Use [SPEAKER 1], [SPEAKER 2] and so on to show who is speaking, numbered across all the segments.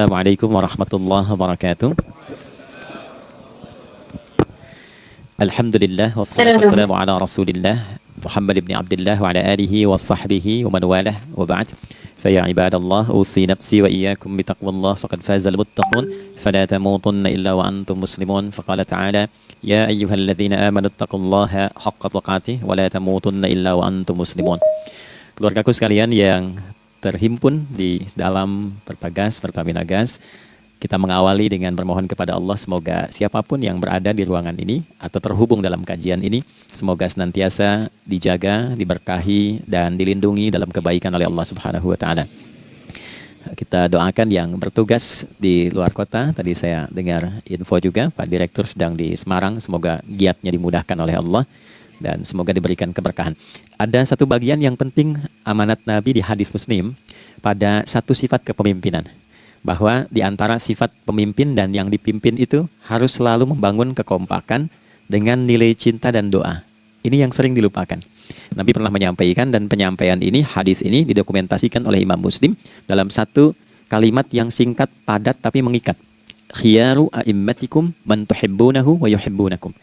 [SPEAKER 1] Assalamualaikum warahmatullahi wabarakatuh. Alhamdulillah wassalatu wassalamu ala Rasulillah Muhammad ibn Abdullah wa ala alihi wa sahbihi wa man walah wa ba'd. Faya ibadallah usi nafsi wa iyyakum bi taqwallah faqad fazal muttaqun fala tamutunna illa wa antum muslimun. Faqala ta'ala ya ayyuhalladzina amanu taqullaha haqqa tuqatih wa la tamutunna illa wa antum muslimun. Keluargaku sekalian yang terhimpun di dalam Pertagas, Pertamina Gas, kita mengawali dengan bermohon kepada Allah semoga siapapun yang berada di ruangan ini atau terhubung dalam kajian ini, semoga senantiasa dijaga, diberkahi, dan dilindungi dalam kebaikan oleh Allah Subhanahu wa Ta'ala. Kita doakan yang bertugas di luar kota. Tadi saya dengar info juga Pak Direktur sedang di Semarang, semoga giatnya dimudahkan oleh Allah dan semoga diberikan keberkahan. Ada satu bagian yang penting amanat Nabi di hadis Muslim pada satu sifat kepemimpinan, bahwa di antara sifat pemimpin dan yang dipimpin itu harus selalu membangun kekompakan dengan nilai cinta dan doa. Ini yang sering dilupakan. Nabi pernah menyampaikan, dan penyampaian ini, hadis ini didokumentasikan oleh Imam Muslim dalam satu kalimat yang singkat, padat tapi mengikat. Khiyaru a'immatikum man tuhibbunahu wa yuhibbunakum.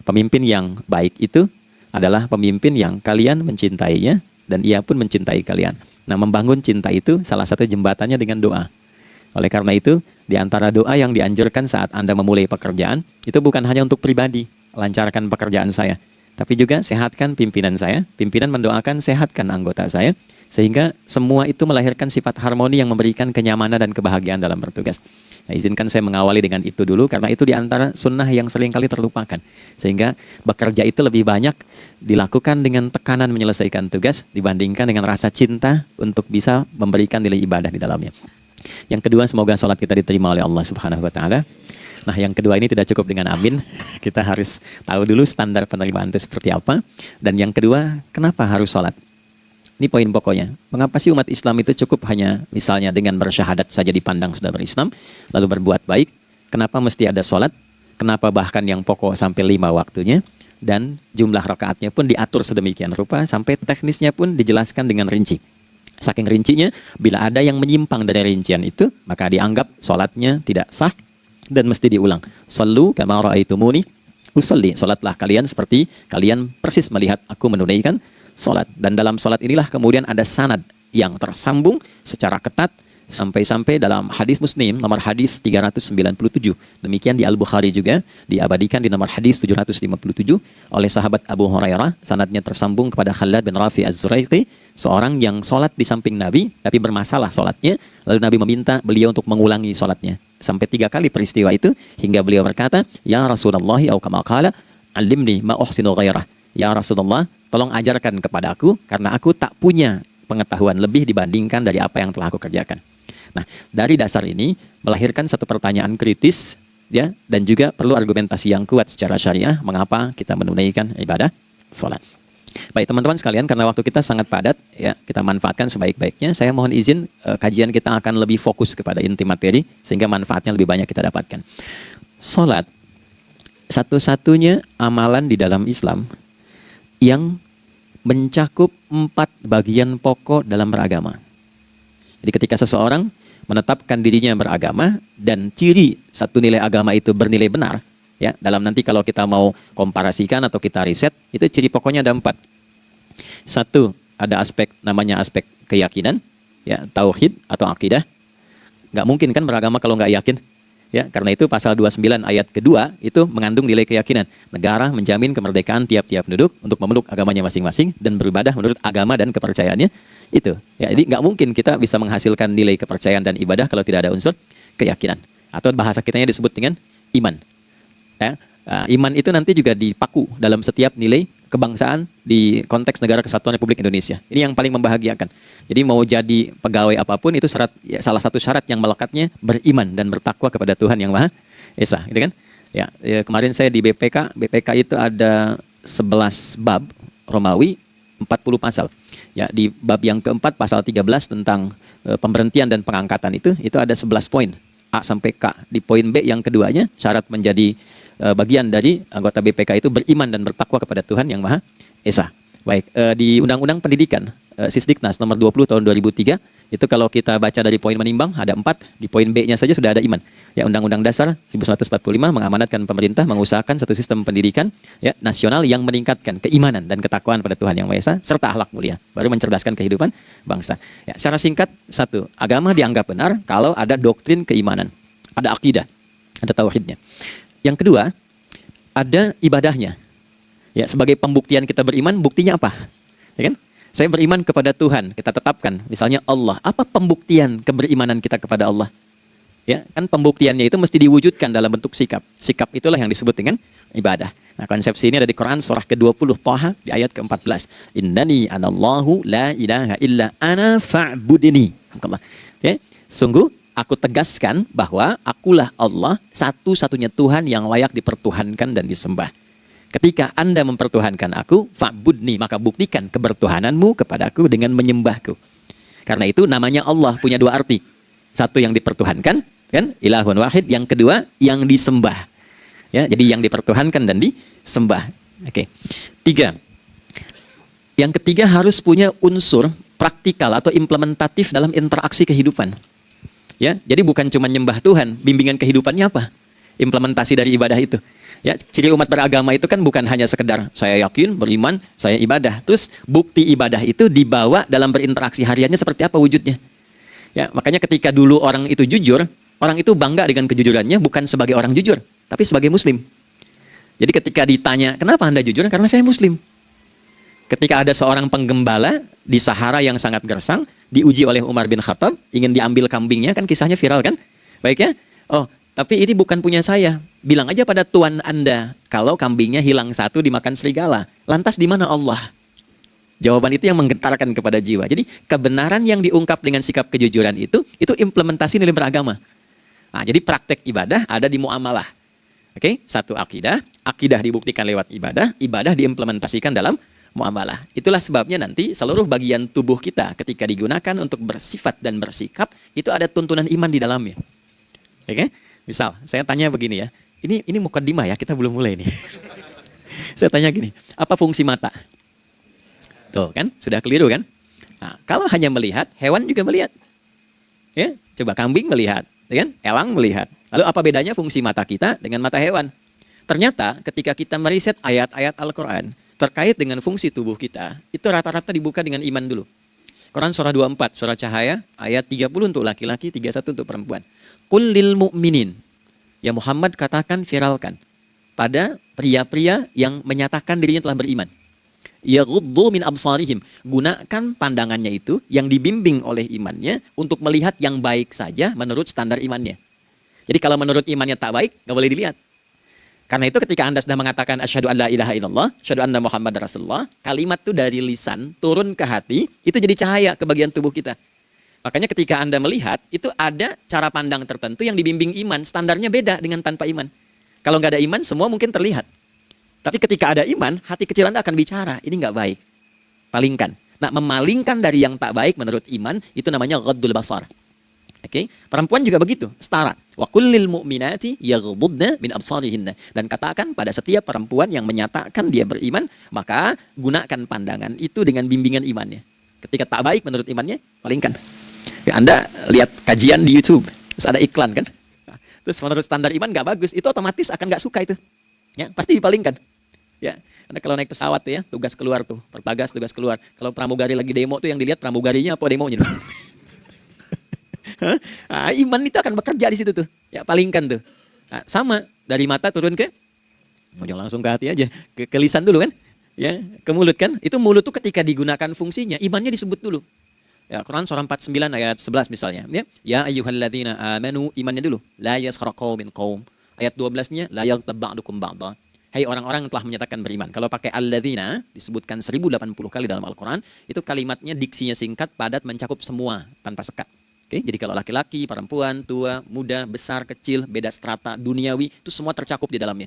[SPEAKER 1] Pemimpin yang baik itu adalah pemimpin yang kalian mencintainya dan ia pun mencintai kalian. Nah, membangun cinta itu salah satu jembatannya dengan doa. Oleh karena itu, di antara doa yang dianjurkan saat Anda memulai pekerjaan, itu bukan hanya untuk pribadi, lancarkan pekerjaan saya, tapi juga sehatkan pimpinan saya, pimpinan mendoakan sehatkan anggota saya, sehingga semua itu melahirkan sifat harmoni yang memberikan kenyamanan dan kebahagiaan dalam bertugas. Nah, izinkan saya mengawali dengan itu dulu, karena itu di antara sunnah yang seringkali terlupakan. Sehingga bekerja itu lebih banyak dilakukan dengan tekanan menyelesaikan tugas, dibandingkan dengan rasa cinta untuk bisa memberikan nilai ibadah di dalamnya. Yang kedua, semoga sholat kita diterima oleh Allah Subhanahu wa Ta'ala. Nah, yang kedua ini tidak cukup dengan amin. Kita harus tahu dulu standar penerimaan itu seperti apa. Dan yang kedua, kenapa harus sholat? Ini poin pokoknya. Mengapa sih umat Islam itu cukup hanya misalnya dengan bersyahadat saja dipandang sudah berislam, lalu berbuat baik? Kenapa mesti ada sholat? Kenapa bahkan yang pokok sampai 5 waktunya? Dan jumlah rakaatnya pun diatur sedemikian rupa, sampai teknisnya pun dijelaskan dengan rinci. Saking rincinya, bila ada yang menyimpang dari rincian itu, maka dianggap sholatnya tidak sah dan mesti diulang. Shallu kama ra'aitumuni usolli. Sholatlah kalian seperti kalian persis melihat aku menunaikan sholat. Dan dalam sholat inilah kemudian ada sanad yang tersambung secara ketat, sampai-sampai dalam hadis Muslim nomor hadis 397. Demikian di Al-Bukhari juga diabadikan di nomor hadis 757 oleh sahabat Abu Hurairah. Sanadnya tersambung kepada Khalad bin Rafi Az-Zuraiqi, seorang yang sholat di samping Nabi tapi bermasalah sholatnya. Lalu Nabi meminta beliau untuk mengulangi sholatnya sampai 3 kali peristiwa itu, hingga beliau berkata, ya Rasulullah au kama qala alimni ma uhsinu ghairah. Ya Rasulullah, tolong ajarkan kepada aku, karena aku tak punya pengetahuan lebih dibandingkan dari apa yang telah aku kerjakan. Nah, dari dasar ini melahirkan satu pertanyaan kritis, ya, dan juga perlu argumentasi yang kuat secara syariah mengapa kita menunaikan ibadah sholat. Baik teman-teman sekalian, karena waktu kita sangat padat, ya, kita manfaatkan sebaik-baiknya. Saya mohon izin, kajian kita akan lebih fokus kepada inti materi sehingga manfaatnya lebih banyak kita dapatkan. Sholat satu-satunya amalan di dalam Islam yang mencakup 4 bagian pokok dalam beragama. Jadi ketika seseorang menetapkan dirinya beragama dan ciri satu nilai agama itu bernilai benar, ya, dalam nanti kalau kita mau komparasikan atau kita riset, itu ciri pokoknya ada 4. Satu, ada aspek namanya aspek keyakinan, ya, tauhid atau akidah. Nggak mungkin kan beragama kalau nggak yakin. Ya, karena itu pasal 29 ayat kedua itu mengandung nilai keyakinan. Negara menjamin kemerdekaan tiap-tiap penduduk untuk memeluk agamanya masing-masing dan beribadah menurut agama dan kepercayaannya itu. Ya, jadi nggak mungkin kita bisa menghasilkan nilai kepercayaan dan ibadah kalau tidak ada unsur keyakinan. Atau bahasa kitanya disebut dengan iman. Ya, iman itu nanti juga dipaku dalam setiap nilai kebangsaan di konteks Negara Kesatuan Republik Indonesia. Ini yang paling membahagiakan. Jadi mau jadi pegawai apapun itu syarat, ya, salah satu syarat yang melekatnya beriman dan bertakwa kepada Tuhan Yang Maha Esa, gitu kan? Ya, kemarin saya di BPK itu ada 11 bab Romawi, 40 pasal. Ya, di bab yang keempat pasal 13 tentang pemberhentian dan pengangkatan itu ada 11 poin A sampai K. Di poin B yang keduanya, syarat menjadi bagian dari anggota BPK itu beriman dan bertakwa kepada Tuhan Yang Maha Esa. Baik, di Undang-Undang Pendidikan Sisdiknas nomor 20 tahun 2003. Itu kalau kita baca dari poin menimbang ada 4, di poin B-nya saja sudah ada iman. Ya, Undang-Undang Dasar 1945 mengamanatkan pemerintah mengusahakan satu sistem pendidikan ya nasional yang meningkatkan keimanan dan ketakwaan pada Tuhan Yang Maha Esa serta akhlak mulia, baru mencerdaskan kehidupan bangsa. Ya, secara singkat, satu, agama dianggap benar kalau ada doktrin keimanan, ada akidah, ada tauhidnya. Yang kedua, ada ibadahnya. Ya, sebagai pembuktian kita beriman, buktinya apa? Ya kan? Saya beriman kepada Tuhan, kita tetapkan, misalnya Allah. Apa pembuktian keberimanan kita kepada Allah? Ya, kan pembuktiannya itu mesti diwujudkan dalam bentuk sikap. Sikap itulah yang disebut dengan ibadah. Nah, konsepsi ini ada di Quran surah ke-20 Thaha di ayat ke-14. Innani anallahu la ilaha illa ana fa'budini. Ya, sungguh aku tegaskan bahwa akulah Allah, satu-satunya Tuhan yang layak dipertuhankan dan disembah. Ketika Anda mempertuhankan aku, fa'budni, maka buktikan kebertuhananmu kepadaku dengan menyembahku. Karena itu namanya Allah punya dua arti. Satu yang dipertuhankan, kan? Ilahun wahid. Yang kedua yang disembah. Ya, jadi yang dipertuhankan dan disembah. Oke. 3. Yang ketiga harus punya unsur praktikal atau implementatif dalam interaksi kehidupan. Ya, jadi bukan cuma nyembah Tuhan, bimbingan kehidupannya apa? Implementasi dari ibadah itu. Ya, ciri umat beragama itu kan bukan hanya sekedar saya yakin, beriman, saya ibadah. Terus bukti ibadah itu dibawa dalam berinteraksi hariannya seperti apa wujudnya. Ya, makanya ketika dulu orang itu jujur, orang itu bangga dengan kejujurannya bukan sebagai orang jujur, tapi sebagai muslim. Jadi ketika ditanya, "Kenapa Anda jujur?" "Karena saya muslim." Ketika ada seorang penggembala di Sahara yang sangat gersang, diuji oleh Umar bin Khattab, ingin diambil kambingnya, kan kisahnya viral kan? Baik ya? "Oh, tapi ini bukan punya saya. Bilang aja pada tuan Anda kalau kambingnya hilang satu dimakan serigala. Lantas di mana Allah?" Jawaban itu yang menggetarkan kepada jiwa. Jadi kebenaran yang diungkap dengan sikap kejujuran itu implementasi nilai beragama. Nah, jadi praktek ibadah ada di muamalah. Oke, satu akidah, akidah dibuktikan lewat ibadah, ibadah diimplementasikan dalam muamalah. Itulah sebabnya nanti seluruh bagian tubuh kita ketika digunakan untuk bersifat dan bersikap itu ada tuntunan iman di dalamnya. Oke? Misal, saya tanya begini ya. Ini mukaddimah ya, kita belum mulai nih. Saya tanya gini, apa fungsi mata? Tuh kan, sudah keliru kan? Nah, kalau hanya melihat, hewan juga melihat. Ya, coba kambing melihat, ya kan? Elang melihat. Lalu apa bedanya fungsi mata kita dengan mata hewan? Ternyata ketika kita meriset ayat-ayat Al-Quran terkait dengan fungsi tubuh kita, itu rata-rata dibuka dengan iman dulu. Quran surah 24, surah Cahaya, ayat 30 untuk laki-laki, 31 untuk perempuan. Qul lil mu'minin. Ya Muhammad katakan, viralkan pada pria-pria yang menyatakan dirinya telah beriman. Yaghuddu min absarihim. Gunakan pandangannya itu yang dibimbing oleh imannya untuk melihat yang baik saja menurut standar imannya. Jadi kalau menurut imannya tak baik, nggak boleh dilihat. Karena itu ketika Anda sudah mengatakan asyhadu an la ilaha illallah, asyhadu anna Muhammad Rasulullah, kalimat itu dari lisan turun ke hati, itu jadi cahaya ke bagian tubuh kita. Makanya ketika Anda melihat, itu ada cara pandang tertentu yang dibimbing iman, standarnya beda dengan tanpa iman. Kalau nggak ada iman, semua mungkin terlihat. Tapi ketika ada iman, hati kecil Anda akan bicara, ini nggak baik. Palingkan. Nah, memalingkan dari yang tak baik menurut iman, itu namanya ghaddul basar. Oke, perempuan juga begitu, setara. Wa kullil mu'minati yaghuddna min absarihinna. Dan katakan pada setiap perempuan yang menyatakan dia beriman, maka gunakan pandangan itu dengan bimbingan imannya. Ketika tak baik menurut imannya, palingkan. Ya, Anda lihat kajian di YouTube, terus ada iklan kan? Nah, terus menurut standar iman nggak bagus, itu otomatis akan nggak suka itu. Ya, pasti dipalingkan. Ya, Anda kalau naik pesawat tuh ya, tugas keluar tuh, pertagas tugas keluar. Kalau pramugari lagi demo tuh yang dilihat pramugarinya apa demonya. Nah, iman itu akan bekerja di situ tuh. Ya, palingkan tuh. Nah, sama dari mata turun ke, jangan langsung ke hati aja, ke lisan dulu kan? Ya, ke mulut kan? Itu mulut tuh ketika digunakan fungsinya, imannya disebut dulu. Ya, Quran surah 49 ayat 11 misalnya. Ya ayyuhalladzina amanu, imannya dulu. La yaskhar qaumin qaum. Ayat 12-nya la yaghtab ba'dukum ba'dha. Hai orang-orang yang telah menyatakan beriman. Kalau pakai alladzina disebutkan 1080 kali dalam Al-Quran, itu kalimatnya diksinya singkat, padat, mencakup semua tanpa sekat. Oke, jadi kalau laki-laki, perempuan, tua, muda, besar, kecil, beda strata, duniawi, itu semua tercakup di dalamnya.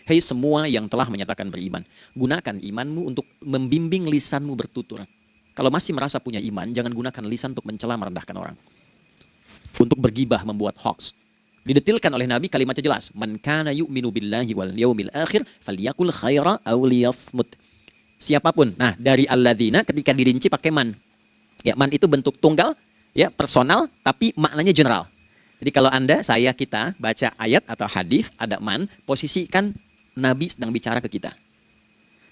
[SPEAKER 1] Hei semua yang telah menyatakan beriman, gunakan imanmu untuk membimbing lisanmu bertutur. Kalau masih merasa punya iman, jangan gunakan lisan untuk mencela merendahkan orang. Untuk bergibah, membuat hoax. Didetilkan oleh Nabi kalimatnya jelas. Man kana yu'minu billahi wal yaumil akhir falyakul khaira aw liyasmut. Siapapun. Nah, dari alladzina ketika dirinci pakai man. Ya, man itu bentuk tunggal, ya, personal, tapi maknanya general. Jadi kalau Anda, saya, kita baca ayat atau hadis ada man, posisikan Nabi sedang bicara ke kita.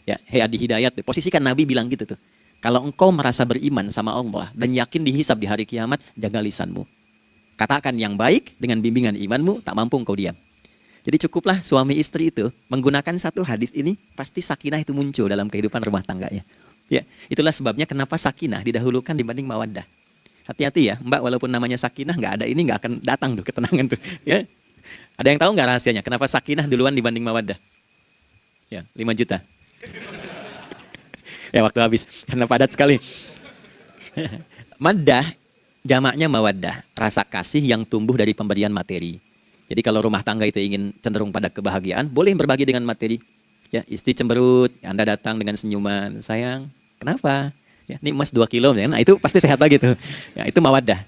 [SPEAKER 1] Ya, Adi Hidayat, posisikan Nabi bilang gitu tuh. Kalau engkau merasa beriman sama Allah dan yakin dihisab di hari kiamat, jaga lisanmu. Katakan yang baik dengan bimbingan imanmu, tak mampu engkau diam. Jadi cukuplah suami istri itu menggunakan satu hadis ini, pasti sakinah itu muncul dalam kehidupan rumah tangganya. Ya, itulah sebabnya kenapa sakinah didahulukan dibanding mawaddah. Hati-hati ya, Mbak, walaupun namanya sakinah, nggak ada ini nggak akan datang tuh ketenangan tuh. Ya, ada yang tahu nggak rahasianya? Kenapa sakinah duluan dibanding mawaddah? Ya, 5 juta. Ya, waktu habis karena padat sekali. Maddah jamaknya mawaddah, rasa kasih yang tumbuh dari pemberian materi. Jadi kalau rumah tangga itu ingin cenderung pada kebahagiaan, boleh berbagi dengan materi. Ya, istri cemberut, Anda datang dengan senyuman, sayang, kenapa? Ya, ini emas 2 kilo, nah itu pasti sehat lagi tuh. Ya, itu mawaddah.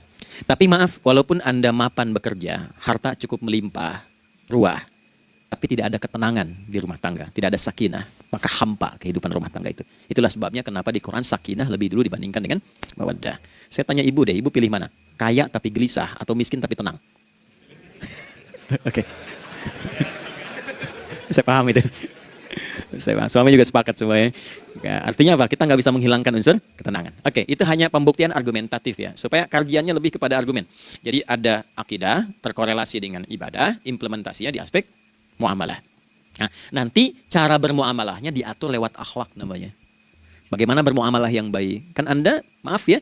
[SPEAKER 1] Tapi maaf, walaupun Anda mapan bekerja, harta cukup melimpah, ruah, tapi tidak ada ketenangan di rumah tangga, tidak ada sakinah, maka hampa kehidupan rumah tangga itu. Itulah sebabnya kenapa di Quran sakinah lebih dulu dibandingkan dengan mawaddah. Saya tanya ibu deh, ibu pilih mana? Kaya tapi gelisah atau miskin tapi tenang? Oke. Saya paham itu. Suami juga sepakat semuanya. Ya, artinya apa? Kita nggak bisa menghilangkan unsur ketenangan. Oke, itu hanya pembuktian argumentatif ya, supaya kajiannya lebih kepada argumen. Jadi ada akidah terkorelasi dengan ibadah, implementasinya di aspek muamalah. Nah, nanti cara bermuamalahnya diatur lewat akhlak namanya. Bagaimana bermuamalah yang baik? Kan Anda, maaf ya,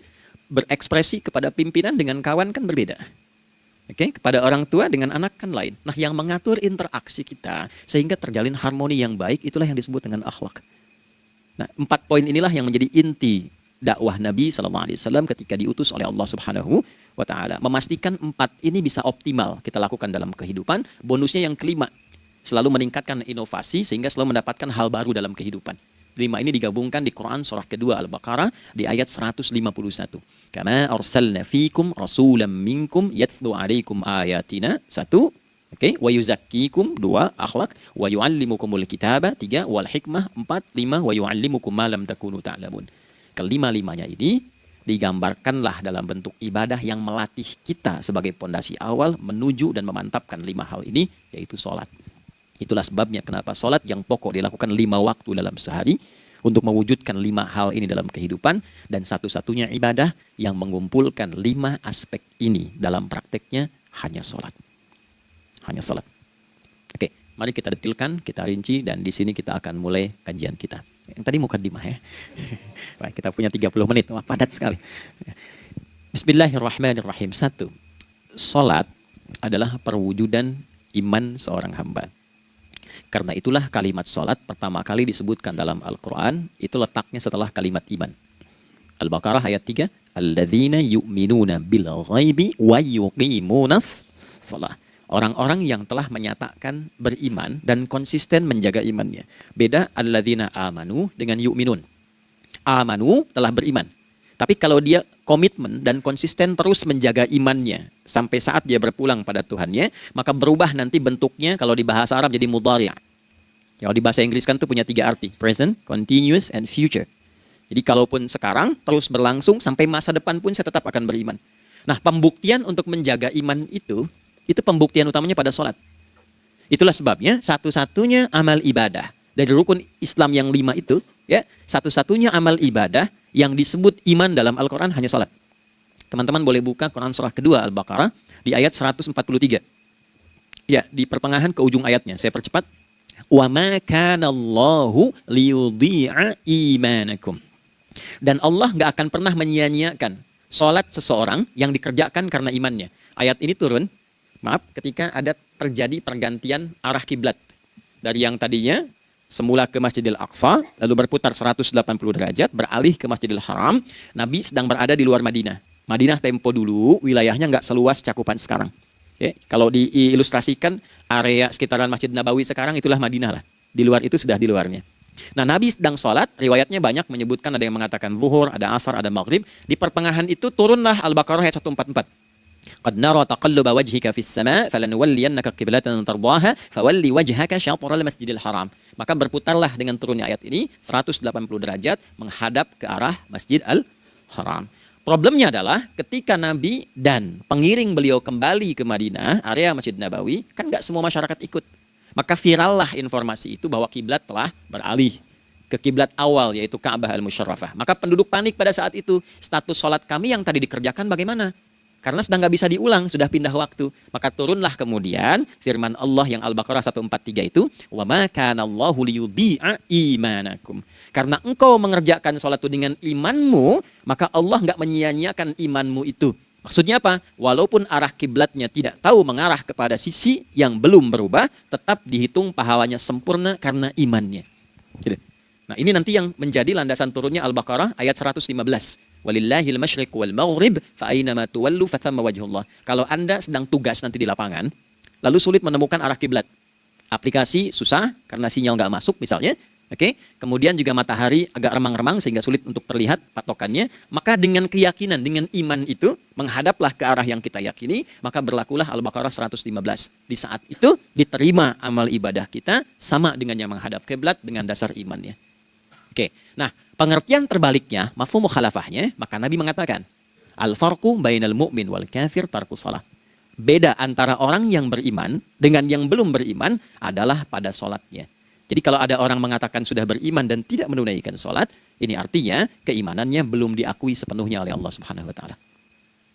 [SPEAKER 1] berekspresi kepada pimpinan dengan kawan kan berbeda. Oke, kepada orang tua dengan anak kan lain. Nah, yang mengatur interaksi kita sehingga terjalin harmoni yang baik, itulah yang disebut dengan akhlak. Nah, 4 poin inilah yang menjadi inti dakwah Nabi SAW ketika diutus oleh Allah Subhanahu wa Ta'ala. Memastikan 4 ini bisa optimal kita lakukan dalam kehidupan. Bonusnya yang kelima, selalu meningkatkan inovasi sehingga selalu mendapatkan hal baru dalam kehidupan. 5 ini digabungkan di Quran surah kedua Al-Baqarah di ayat 151. Kama arsalna fikum rasulam minkum yatslu alaikum ayatina. 1, oke, wa yuzakkikum. 2, akhlak. Wa yuallimukumul kitaba. 3, wal hikmah. 4, 5, wa yuallimukum ma lam takunu ta'lamun. Kelima-limanya ini digambarkanlah dalam bentuk ibadah yang melatih kita sebagai pondasi awal menuju dan memantapkan 5 hal ini, yaitu sholat. Itulah sebabnya kenapa sholat yang pokok dilakukan 5 waktu dalam sehari untuk mewujudkan 5 hal ini dalam kehidupan, dan satu-satunya ibadah yang mengumpulkan 5 aspek ini dalam prakteknya hanya sholat. Hanya sholat. Oke, mari kita detilkan, kita rinci, dan di sini kita akan mulai kajian kita. Yang tadi mukadimah ya. Wah, kita punya 30 menit, wah padat sekali. Bismillahirrahmanirrahim. 1. Sholat adalah perwujudan iman seorang hamba. Karena itulah kalimat sholat pertama kali disebutkan dalam Al-Quran, itu letaknya setelah kalimat iman. Al-Baqarah ayat 3, Alladzina yu'minuna bil ghaibi wa yuqimunas shalah. Orang-orang yang telah menyatakan beriman dan konsisten menjaga imannya. Beda alladzina amanu dengan yu'minun. Amanu telah beriman. Tapi kalau dia komitmen dan konsisten terus menjaga imannya sampai saat dia berpulang pada Tuhannya, maka berubah nanti bentuknya kalau di bahasa Arab jadi mudhari'. Kalau di bahasa Inggris kan itu punya 3 arti, present, continuous, and future. Jadi kalaupun sekarang terus berlangsung sampai masa depan pun saya tetap akan beriman. Nah, pembuktian untuk menjaga iman itu pembuktian utamanya pada sholat. Itulah sebabnya satu-satunya amal ibadah dari rukun Islam yang 5 itu, ya, satu-satunya amal ibadah yang disebut iman dalam Al-Quran hanya sholat. Teman-teman boleh buka Quran surah kedua Al-Baqarah di ayat 143. Ya, di pertengahan ke ujung ayatnya. Saya percepat. Wa ma kana Allahu liyudhi'a imanakum. Dan Allah nggak akan pernah menyia-nyiakan sholat seseorang yang dikerjakan karena imannya. Ayat ini turun, maaf, ketika ada terjadi pergantian arah kiblat. Dari yang tadinya semula ke Masjidil Aqsa, lalu berputar 180 derajat, beralih ke Masjidil Haram. Nabi sedang berada di luar Madinah. Madinah tempo dulu, wilayahnya nggak seluas cakupan sekarang. Oke, kalau diilustrasikan, area sekitaran Masjid Nabawi sekarang itulah Madinah lah. Di luar itu sudah di luarnya. Nah, Nabi sedang sholat, riwayatnya banyak menyebutkan, ada yang mengatakan zuhur, ada asar, ada maghrib. Di pertengahan itu turunlah Al-Baqarah ayat 144. Qad nara taqalluba wajhika fis sama' falanuwalliyannaka qiblatan tardaha fawalli wajhaka syatral masjidil haram. Maka berputarlah dengan turunnya ayat ini 180 derajat menghadap ke arah Masjid Al-Haram. Problemnya adalah ketika Nabi dan pengiring beliau kembali ke Madinah, area Masjid Nabawi, kan nggak semua masyarakat ikut. Maka virallah informasi itu bahwa kiblat telah beralih ke kiblat awal, yaitu Ka'bah al-Musyarrafah. Maka penduduk panik pada saat itu. Status sholat kami yang tadi dikerjakan bagaimana? Karena sedang nggak bisa diulang, sudah pindah waktu. Maka turunlah kemudian firman Allah yang Al-Baqarah 143 itu, wa ma kana Allahu liyudhi'a imanakum. Karena engkau mengerjakan sholat itu dengan imanmu, maka Allah nggak menyia-nyiakan imanmu itu. Maksudnya apa? Walaupun arah kiblatnya tidak tahu mengarah kepada sisi yang belum berubah, tetap dihitung pahalanya sempurna karena imannya. Gitu. Nah, ini nanti yang menjadi landasan turunnya Al-Baqarah ayat 115. Walillahil masyriq wal maghrib fa aina ma tuwallu fa thamma wajhullah. Kalau Anda sedang tugas nanti di lapangan, lalu sulit menemukan arah kiblat. Aplikasi susah karena sinyal nggak masuk misalnya. Oke, kemudian juga matahari agak remang-remang sehingga sulit untuk terlihat patokannya. Maka dengan keyakinan, dengan iman itu, menghadaplah ke arah yang kita yakini, maka berlakulah Al-Baqarah 115. Di saat itu diterima amal ibadah kita sama dengan yang menghadap kiblat dengan dasar imannya. Oke, nah pengertian terbaliknya, mafhum mukhalafahnya, maka Nabi mengatakan, al-farqu bainal mu'min wal kafir tarkus shalah. Beda antara orang yang beriman dengan yang belum beriman adalah pada sholatnya. Jadi kalau ada orang mengatakan sudah beriman dan tidak menunaikan sholat, ini artinya keimanannya belum diakui sepenuhnya oleh Allah Subhanahu wa Ta'ala.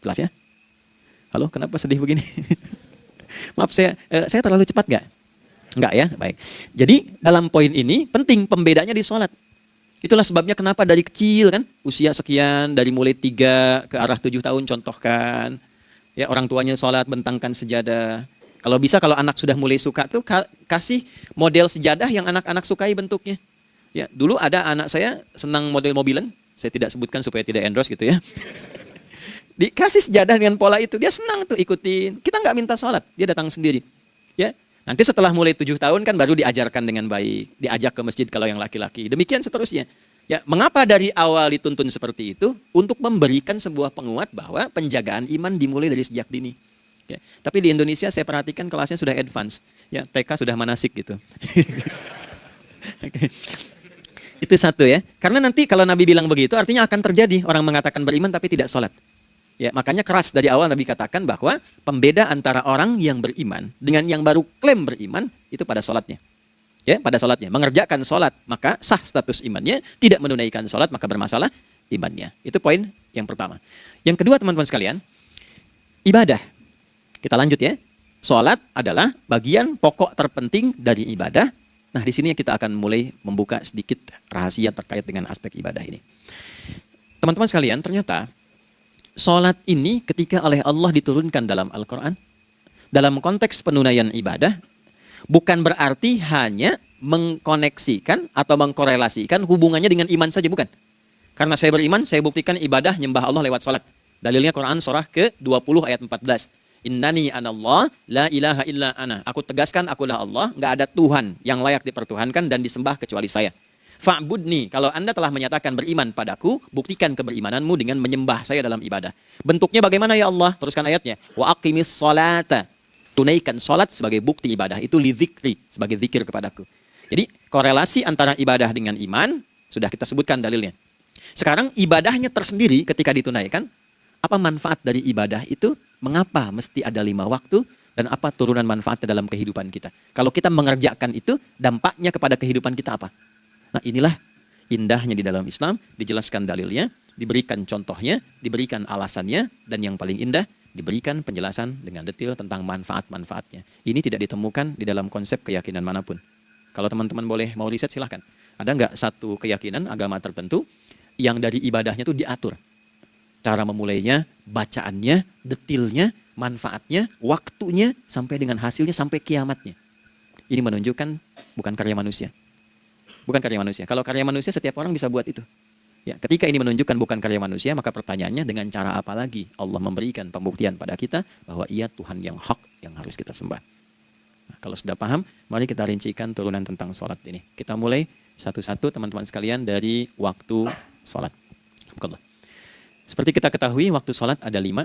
[SPEAKER 1] Jelas ya? Halo, kenapa sedih begini? Maaf, saya terlalu cepat nggak? Nggak ya? Baik. Jadi dalam poin ini penting pembedanya di sholat. Itulah sebabnya kenapa dari kecil kan, usia sekian, dari mulai 3 ke arah 7 tahun contohkan. Ya, orang tuanya sholat, bentangkan sejadah. Kalau bisa, kalau anak sudah mulai suka tuh kasih model sejadah yang anak-anak sukai bentuknya. Ya, dulu ada anak saya senang model mobilan, saya tidak sebutkan supaya tidak endorse gitu ya. Dikasih sejadah dengan pola itu, dia senang tuh ikutin. Kita nggak minta sholat, dia datang sendiri. Ya, nanti setelah mulai 7 tahun kan baru diajarkan dengan baik, diajak ke masjid kalau yang laki-laki. Demikian seterusnya. Ya, mengapa dari awal dituntun seperti itu? Untuk memberikan sebuah penguat bahwa penjagaan iman dimulai dari sejak dini. Ya, tapi di Indonesia saya perhatikan kelasnya sudah advance. Ya, TK sudah manasik gitu. Okay. Itu satu ya. Karena nanti kalau Nabi bilang begitu artinya akan terjadi orang mengatakan beriman tapi tidak sholat. Ya, makanya keras dari awal Nabi katakan bahwa pembeda antara orang yang beriman dengan yang baru klaim beriman itu pada sholatnya. Ya, pada sholatnya. Mengerjakan sholat maka sah status imannya, tidak menunaikan sholat maka bermasalah imannya. Itu poin yang pertama. Yang kedua teman-teman sekalian, ibadah. Kita lanjut ya. Sholat adalah bagian pokok terpenting dari ibadah. Nah, di sini kita akan mulai membuka sedikit rahasia terkait dengan aspek ibadah ini. Teman-teman sekalian, ternyata sholat ini ketika oleh Allah diturunkan dalam Al-Quran, dalam konteks penunaian ibadah, bukan berarti hanya mengkoneksikan atau mengkorelasikan hubungannya dengan iman saja, bukan. Karena saya beriman, saya buktikan ibadah nyembah Allah lewat sholat. Dalilnya Quran surah ke-20 ayat 14. Innani anallah la ilaha illa ana. Aku tegaskan akulah Allah, nggak ada Tuhan yang layak dipertuhankan dan disembah kecuali saya. Fa'budni, kalau Anda telah menyatakan beriman padaku, buktikan keberimananmu dengan menyembah saya dalam ibadah. Bentuknya bagaimana ya Allah? Teruskan ayatnya. Wa aqimis sholata. Tunaikan sholat sebagai bukti ibadah. Itu li dzikri, sebagai zikir kepadaku. Jadi korelasi antara ibadah dengan iman, sudah kita sebutkan dalilnya. Sekarang ibadahnya tersendiri ketika ditunaikan, apa manfaat dari ibadah itu? Mengapa mesti ada 5 waktu? Dan apa turunan manfaatnya dalam kehidupan kita? Kalau kita mengerjakan itu, dampaknya kepada kehidupan kita apa? Nah, inilah indahnya di dalam Islam, dijelaskan dalilnya, diberikan contohnya, diberikan alasannya, dan yang paling indah, diberikan penjelasan dengan detail tentang manfaat-manfaatnya. Ini tidak ditemukan di dalam konsep keyakinan manapun. Kalau teman-teman boleh mau riset, silahkan. Ada nggak satu keyakinan agama tertentu yang dari ibadahnya itu diatur? Cara memulainya, bacaannya, detailnya, manfaatnya, waktunya, sampai dengan hasilnya, sampai kiamatnya. Ini menunjukkan bukan karya manusia. Bukan karya manusia. Kalau karya manusia setiap orang bisa buat itu. Ya, ketika ini menunjukkan bukan karya manusia, maka pertanyaannya dengan cara apa lagi Allah memberikan pembuktian pada kita bahwa Ia Tuhan yang hak yang harus kita sembah. Nah, kalau sudah paham, mari kita rincikan turunan tentang sholat ini. Kita mulai satu-satu teman-teman sekalian dari waktu sholat. Seperti kita ketahui waktu sholat ada 5.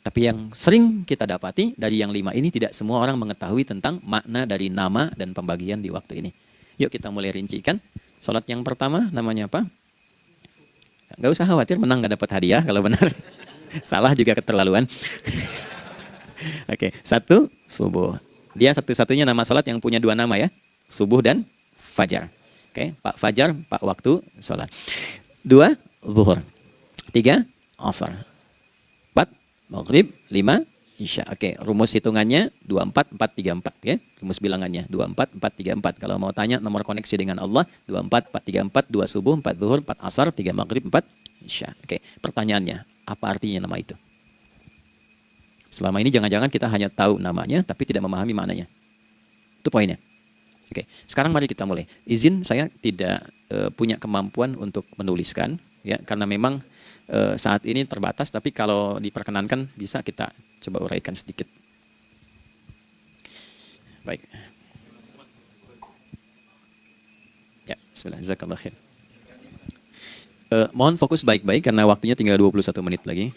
[SPEAKER 1] Tapi yang sering kita dapati dari yang 5 ini tidak semua orang mengetahui tentang makna dari nama dan pembagian di waktu ini. Yuk kita mulai rincikan. Sholat yang pertama namanya apa? Nggak usah khawatir menang nggak dapat hadiah kalau benar. Salah juga keterlaluan. Oke, satu subuh. Dia satu-satunya nama salat yang punya dua nama ya. Subuh dan fajar. Oke, Pak Fajar, Pak waktu salat. Dua, zuhur. Tiga, asar. Empat, maghrib. Lima, isya. Oke, rumus hitungannya 24, 4, 3, 4 ya. Rumus bilangannya 24, 4, 3, 4. Kalau mau tanya nomor koneksi dengan Allah 24, 4, 3, 4, 2 subuh, 4 zuhur, 4 asar, 3 maghrib, 4 isya. Oke, pertanyaannya, apa artinya nama itu? Selama ini jangan-jangan kita hanya tahu namanya tapi tidak memahami maknanya. Itu poinnya. Oke, sekarang mari kita mulai. Izin saya tidak punya kemampuan untuk menuliskan ya, karena memang saat ini terbatas, tapi kalau diperkenankan bisa kita coba uraikan sedikit. Baik. Ya, bismillah, jazakallah khair. Mohon fokus baik-baik karena waktunya tinggal 21 menit lagi.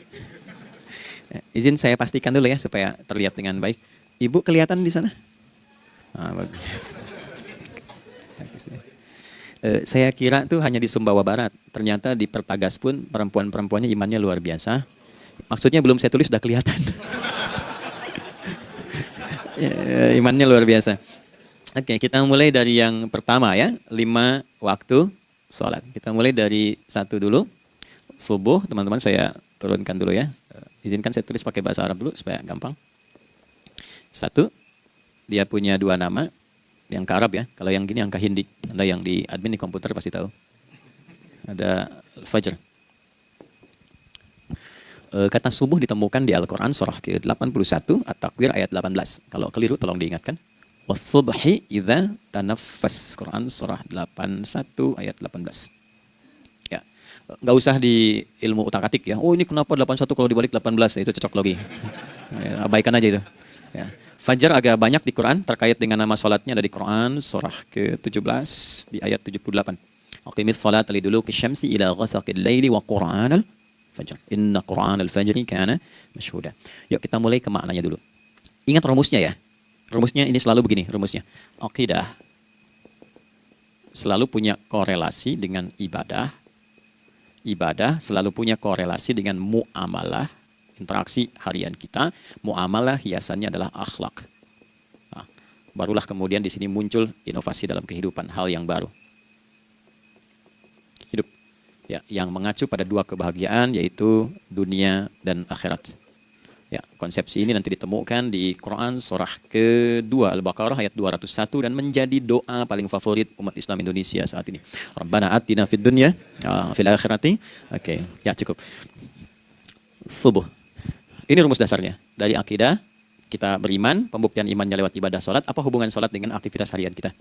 [SPEAKER 1] Izin saya pastikan dulu ya supaya terlihat dengan baik. Ibu kelihatan di sana? Bagus. Saya kira tuh hanya di Sumbawa Barat. Ternyata di Pertagas pun perempuan-perempuannya imannya luar biasa. Maksudnya belum saya tulis sudah kelihatan. Imannya luar biasa. Oke, kita mulai dari yang pertama ya. 5 waktu sholat. Kita mulai dari 1 dulu. Subuh, teman-teman saya turunkan dulu ya. Izinkan saya tulis pakai bahasa Arab dulu supaya gampang. 1, dia punya 2 nama. Yang ke Arab ya. Kalau yang gini angka Hindi. Anda yang di admin di komputer pasti tahu. Ada Fajr. Kata subuh ditemukan di Al-Quran surah ke-81 At-Takwir ayat 18. Kalau keliru tolong diingatkan. Was-subhi idza tanaffas. Quran surah 81 ayat 18. Ya. Nggak usah di ilmu utak-atik ya. Oh ini kenapa 81 kalau dibalik 18? Itu cocok logi. Ya, abaikan aja itu. Ya. Fajar agak banyak di Quran terkait dengan nama salatnya ada di Quran surah ke-17 di ayat 78. Aqimis salat liduluki syamsi ila ghasaqil laili wa Qur'anal fajr. Inna Qur'anal fajri kana masyhuda. Yuk kita mulai ke maknanya dulu. Ingat rumusnya ya. Rumusnya ini selalu begini rumusnya. Aqidah selalu punya korelasi dengan ibadah. Ibadah selalu punya korelasi dengan muamalah. Interaksi harian kita, muamalah hiasannya adalah akhlak. Nah, barulah kemudian di sini muncul inovasi dalam kehidupan, hal yang baru. Hidup ya, yang mengacu pada 2 kebahagiaan yaitu dunia dan akhirat. Ya, konsepsi ini nanti ditemukan di Quran surah ke-2 Al-Baqarah ayat 201 dan menjadi doa paling favorit umat Islam Indonesia saat ini. Rabbana atina fid dunya fil akhirati. Oke, ya cukup. Subuh. Ini rumus dasarnya. Dari akidah, kita beriman, pembuktian imannya lewat ibadah sholat. Apa hubungan sholat dengan aktivitas harian kita?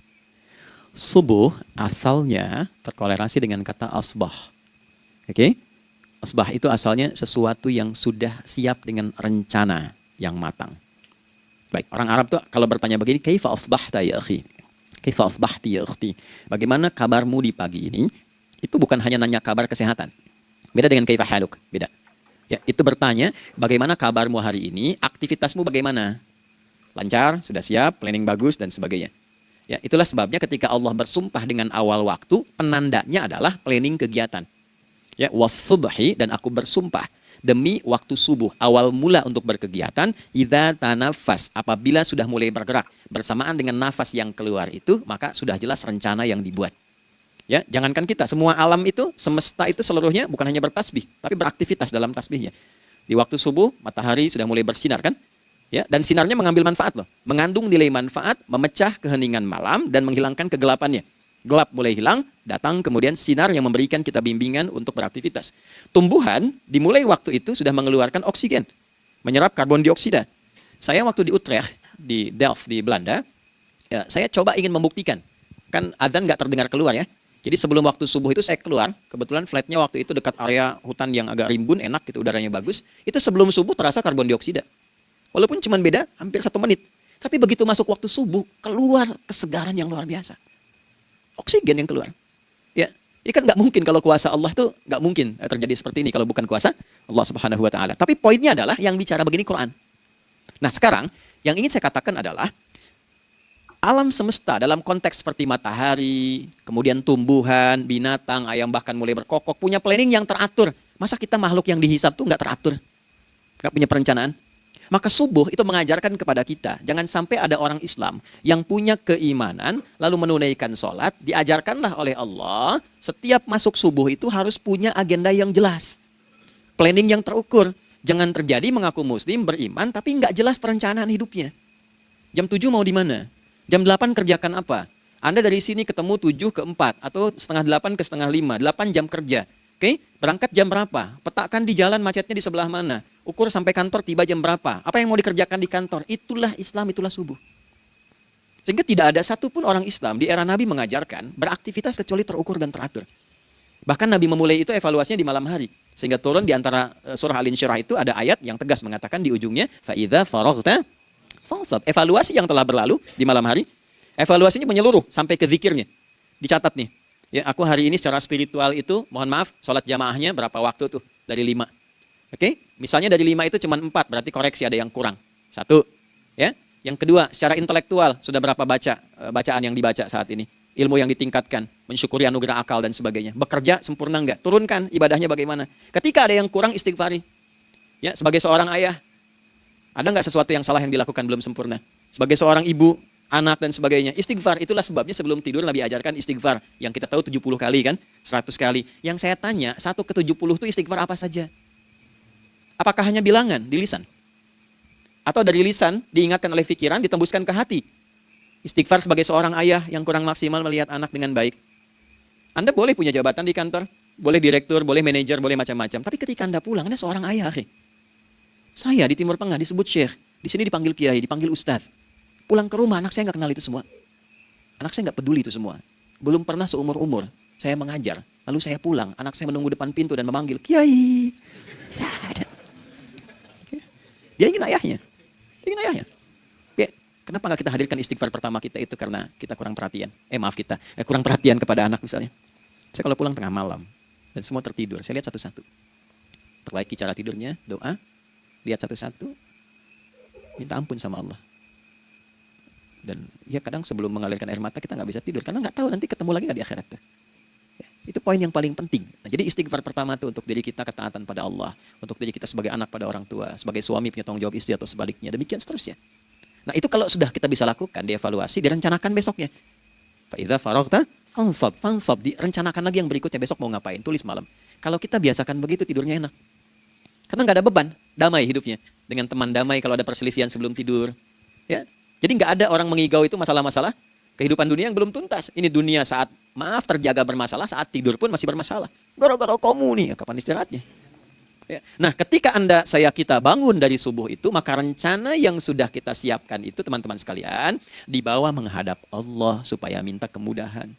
[SPEAKER 1] Subuh asalnya terkolerasi dengan kata asbah. Oke? Asbah itu asalnya sesuatu yang sudah siap dengan rencana yang matang. Baik, orang Arab tuh kalau bertanya begini, kaifa asbahta ya akhi? Kaifa asbahti ya ukhti? Bagaimana kabarmu di pagi ini? Itu bukan hanya nanya kabar kesehatan. Beda dengan kaifa haluk, beda. Ya, itu bertanya, bagaimana kabarmu hari ini, aktivitasmu bagaimana? Lancar, sudah siap, planning bagus, dan sebagainya. Ya, itulah sebabnya ketika Allah bersumpah dengan awal waktu, penandanya adalah planning kegiatan. Ya, was-subhi, dan aku bersumpah demi waktu subuh, awal mula untuk berkegiatan, idza tanafas, apabila sudah mulai bergerak, bersamaan dengan nafas yang keluar itu, maka sudah jelas rencana yang dibuat. Ya, jangankan kita, semua alam itu, semesta itu seluruhnya bukan hanya bertasbih, tapi beraktivitas dalam tasbihnya. Di waktu subuh, matahari sudah mulai bersinar kan? Ya, dan sinarnya mengambil manfaat loh. Mengandung nilai manfaat, memecah keheningan malam dan menghilangkan kegelapannya. Gelap mulai hilang, datang kemudian sinar yang memberikan kita bimbingan untuk beraktivitas. Tumbuhan dimulai waktu itu sudah mengeluarkan oksigen, menyerap karbon dioksida. Saya waktu di Utrecht, di Delft di Belanda, ya, saya coba ingin membuktikan. Kan adzan nggak terdengar keluar ya. Jadi sebelum waktu subuh itu saya keluar, kebetulan flatnya waktu itu dekat area hutan yang agak rimbun, enak gitu, udaranya bagus. Itu sebelum subuh terasa karbon dioksida. Walaupun cuma beda hampir 1 menit. Tapi begitu masuk waktu subuh, keluar kesegaran yang luar biasa. Oksigen yang keluar. Ya, ini kan nggak mungkin kalau kuasa Allah tuh nggak mungkin terjadi seperti ini kalau bukan kuasa Allah Subhanahu Wa Taala. Tapi poinnya adalah yang bicara begini Quran. Nah sekarang yang ingin saya katakan adalah
[SPEAKER 2] Alam semesta dalam konteks seperti matahari, kemudian tumbuhan, binatang, ayam bahkan mulai berkokok, punya planning yang teratur. Masa kita makhluk yang dihisab tuh nggak teratur? Nggak punya perencanaan? Maka subuh itu mengajarkan kepada kita, jangan sampai ada orang Islam yang punya keimanan, lalu menunaikan sholat, diajarkanlah oleh Allah, setiap masuk subuh itu harus punya agenda yang jelas. Planning yang terukur. Jangan terjadi mengaku muslim, beriman, tapi nggak jelas perencanaan hidupnya. Jam 7 mau di mana? Jam 8 kerjakan apa? Anda dari sini ketemu 7 ke 4 atau setengah 8 ke setengah 5, 8 jam kerja. Oke, berangkat jam berapa? Petakan di jalan macetnya di sebelah mana? Ukur sampai kantor tiba jam berapa? Apa yang mau dikerjakan di kantor? Itulah Islam, itulah subuh. Sehingga tidak ada satupun orang Islam di era Nabi mengajarkan beraktivitas kecuali terukur dan teratur. Bahkan Nabi memulai itu evaluasinya di malam hari. Sehingga turun di antara surah Al-Insyirah itu ada ayat yang tegas mengatakan di ujungnya, فَإِذَا فَرَغْتَ fansab. Evaluasi yang telah berlalu di malam hari, evaluasinya menyeluruh sampai ke zikirnya. Dicatat nih. Ya, aku hari ini secara spiritual itu, mohon maaf, sholat jamaahnya berapa waktu tuh? Dari 5. Oke? Misalnya dari 5 itu cuma 4, berarti koreksi ada yang kurang. 1. Ya. Yang kedua, secara intelektual sudah berapa bacaan yang dibaca saat ini? Ilmu yang ditingkatkan, mensyukuri anugerah akal dan sebagainya. Bekerja sempurna enggak? Turunkan ibadahnya bagaimana? Ketika ada yang kurang, istighfari. Ya, sebagai seorang ayah, ada nggak sesuatu yang salah yang dilakukan belum sempurna? Sebagai seorang ibu, anak dan sebagainya, istighfar. Itulah sebabnya sebelum tidur Nabi ajarkan istighfar. Yang kita tahu 70 kali kan, 100 kali. Yang saya tanya, 1 ke 70 itu istighfar apa saja? Apakah hanya bilangan di lisan? Atau dari lisan diingatkan oleh pikiran, ditembuskan ke hati? Istighfar sebagai seorang ayah yang kurang maksimal melihat anak dengan baik. Anda boleh punya jabatan di kantor, boleh direktur, boleh manajer, boleh macam-macam. Tapi ketika Anda pulang, Anda seorang ayah. Saya di Timur Tengah disebut syekh, di sini dipanggil kiai, dipanggil ustadz. Pulang ke rumah, anak saya nggak kenal itu semua. Anak saya nggak peduli itu semua. Belum pernah seumur-umur saya mengajar, lalu saya pulang, anak saya menunggu depan pintu dan memanggil, kiai. Dia ingin ayahnya. Dia ingin ayahnya. Oke. Kenapa nggak kita hadirkan istighfar pertama kita itu karena kita kurang perhatian. Kurang perhatian kepada anak misalnya. Saya kalau pulang tengah malam dan semua tertidur, saya lihat satu-satu. Perbaiki cara tidurnya, doa. Lihat satu-satu, minta ampun sama Allah. Dan ya kadang sebelum mengalirkan air mata kita nggak bisa tidur karena nggak tahu nanti ketemu lagi nggak di akhirat. Ya, itu poin yang paling penting. Nah, jadi istighfar pertama itu untuk diri kita ketaatan pada Allah, untuk diri kita sebagai anak pada orang tua, sebagai suami punya tanggung jawab istri atau sebaliknya, demikian seterusnya. Nah itu kalau sudah kita bisa lakukan, dievaluasi, direncanakan besoknya. Fa'idha faraghta fansab, direncanakan lagi yang berikutnya besok mau ngapain, tulis malam. Kalau kita biasakan begitu tidurnya enak. Karena nggak ada beban, damai hidupnya. Dengan teman damai kalau ada perselisihan sebelum tidur. Ya, jadi nggak ada orang mengigau itu masalah-masalah kehidupan dunia yang belum tuntas. Ini dunia saat terjaga bermasalah, saat tidur pun masih bermasalah. Gara-gara kamu nih, kapan istirahatnya? Ya. Nah, ketika kita bangun dari subuh itu, maka rencana yang sudah kita siapkan itu teman-teman sekalian dibawa menghadap Allah supaya minta kemudahan,